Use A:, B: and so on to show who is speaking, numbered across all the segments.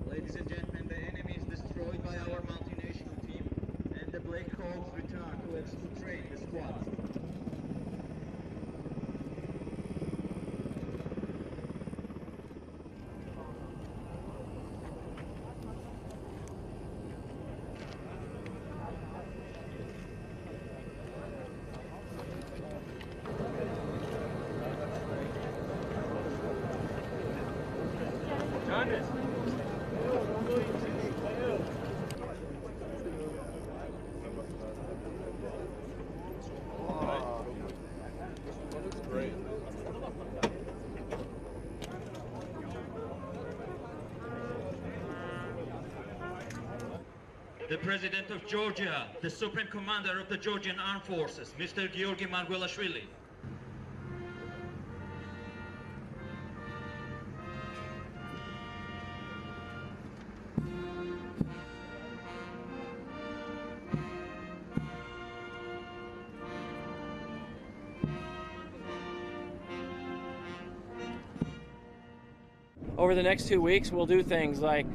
A: Ladies and gentlemen, the enemy is destroyed by our multinational team, and the Black Hawks return to exfiltrate the squad. The President of Georgia, the Supreme Commander of the Georgian Armed Forces, Mr. Georgian.
B: Over the next 2 weeks, we'll do things like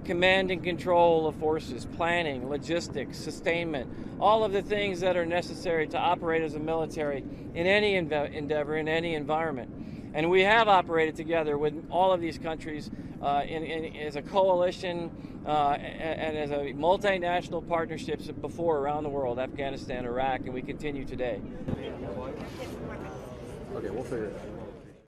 B: command and control of forces, planning, logistics, sustainment, all of the things that are necessary to operate as a military in any endeavor, in any environment. And we have operated together with all of these countries as a coalition and as a multinational partnerships before around the world, Afghanistan, Iraq, and we continue today.
C: Okay, we'll figure it out.